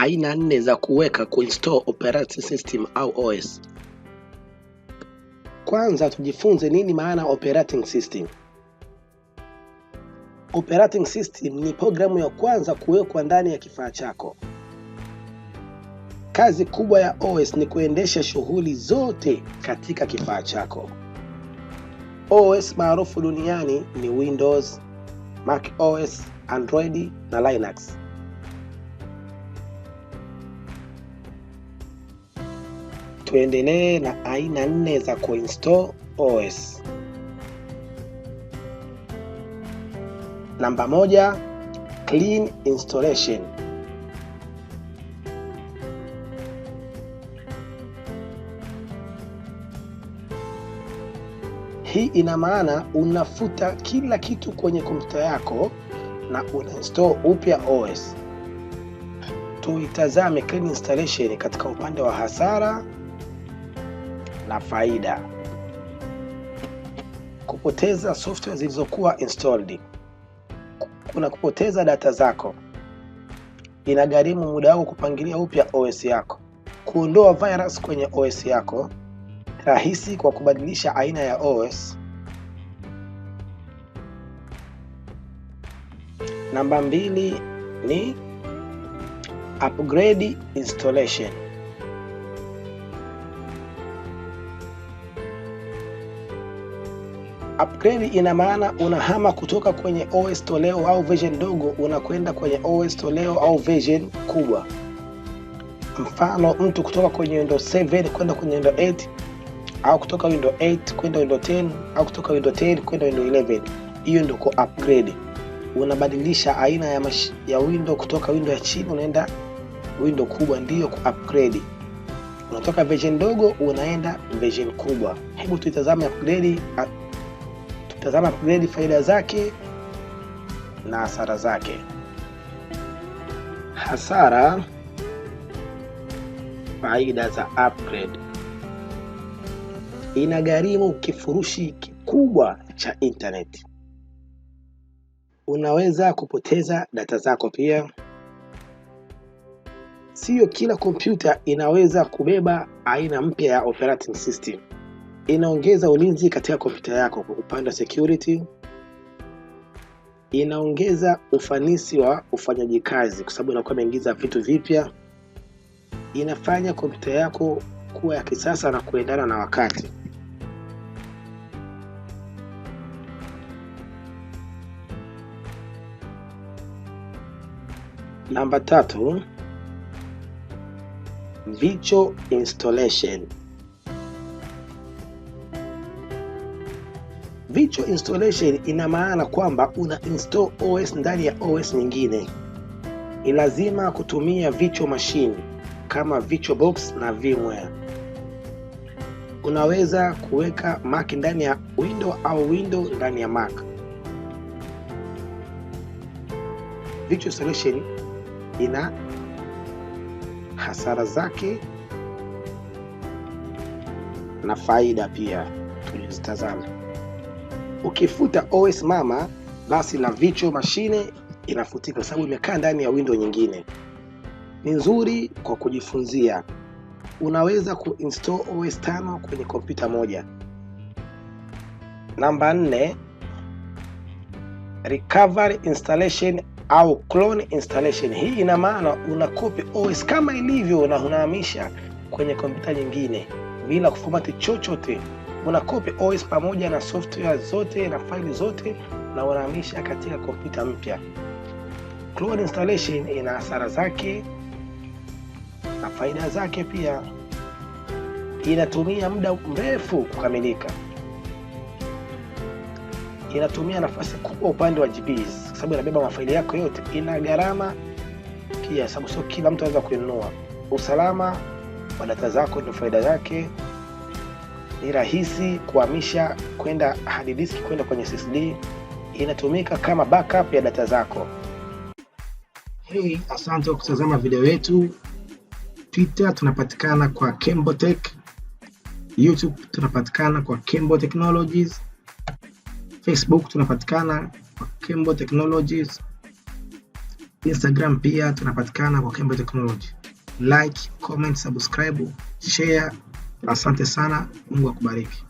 Aina 4 za kuweka kuinstall operating system au OS. Kwanza tujifunze nini maana operating system. Operating system ni programu ya kwanza kuwekwa ndani ya kifaa chako. Kazi kubwa ya OS ni kuendesha shughuli zote katika kifaa chako. OS maarufu duniani ni Windows, Mac OS, Android na Linux. Tuendelee na aina 4 za kuinstall OS. Namba 1, clean installation. Hii ina maana unafuta kila kitu kwenye kompyuta yako na unainstall upya OS. Tuitazame clean installation katika upande wa hasara na faida. Kupoteza software zilizokuwa installed. Kuna kupoteza data zako. Inagharimu muda wako kupangilia upya OS yako. Kuondoa virus kwenye OS yako. Rahisi kwa kubadilisha aina ya OS. Namba 2 ni upgrade installation. Upgrade ina maana unahama kutoka kwenye OS toleo au version ndogo unakwenda kwenye OS toleo au version kubwa. Mfano, mtu kutoka kwenye Windows 7 kwenda kwenye Windows 8, au kutoka Windows 8 kwenda Windows 10, au kutoka Windows 10 kwenda Windows 11. Hiyo ndio ku upgrade. Unabadilisha aina ya window kutoka window ya chini unaenda window kubwa, ndio ku upgrade. Unatoka version ndogo unaenda version kubwa. Hebu tutazame upgrade. Tutazama upgrade, faida zake na hasara zake. Hasara, faida za upgrade. Inagharimu kifurushi kikubwa cha internet. Unaweza kupoteza data zako pia. Sio kila kompyuta inaweza kubeba aina mpya ya operating system. Inaongeza ulinzi katika kompyuta yako kwa upande wa security. Inaongeza ufanisi wa ufanyaji kazi kwa sababu inakuwa imeingiza vitu vipya. Inafanya kompyuta yako kuwa ya kisasa na kuendana na wakati. Namba 3, virtual installation. Virtual installation ina maana kwamba una install OS ndani ya OS nyingine. Ni lazima kutumia virtual machine kama VirtualBox na VMware. Unaweza kuweka Mac ndani ya Windows au Windows ndani ya Mac. Virtual installation ina hasara zake na faida pia, tulizitazama. Ukifuta OS mama, basi na virtual machine inafutika kwa sababu imekaa ndani ya window nyingine. Ni nzuri kwa kujifunzia. Unaweza kuinstall OS 5 kwenye kompyuta moja. Namba 4, recovery installation au clone installation. Hii ina maana unakopi OS kama ilivyo na unahamisha kwenye kompyuta nyingine bila kufomati chochote. Unakopi OS pamoja na software zote na faili zote na unahamisha katika kompyuta mpya. Clone installation ina hasara zake na faida zake pia. Inatumia muda mrefu kukamilika. Inatumia nafasi kubwa upande wa GBs kwa sababu inabeba mafaili yako yote. Ina gharama pia sababu sio kila mtu anaweza kuinunua. Usalama wa data zako ndio faida yake. Ni rahisi kuhamisha kwenda hard disk kwenda kwenye SSD. Inatumika kama backup ya data zako. Hey, asante kwa kutazama video yetu. Twitter tunapatikana kwa Kembotech. YouTube tunapatikana kwa Kembo Technologies. Facebook tunapatikana kwa Kembo Technologies. Instagram pia tunapatikana kwa Kembe Technology. Like, comment, subscribe, share. Asante sana. Mungu akubariki.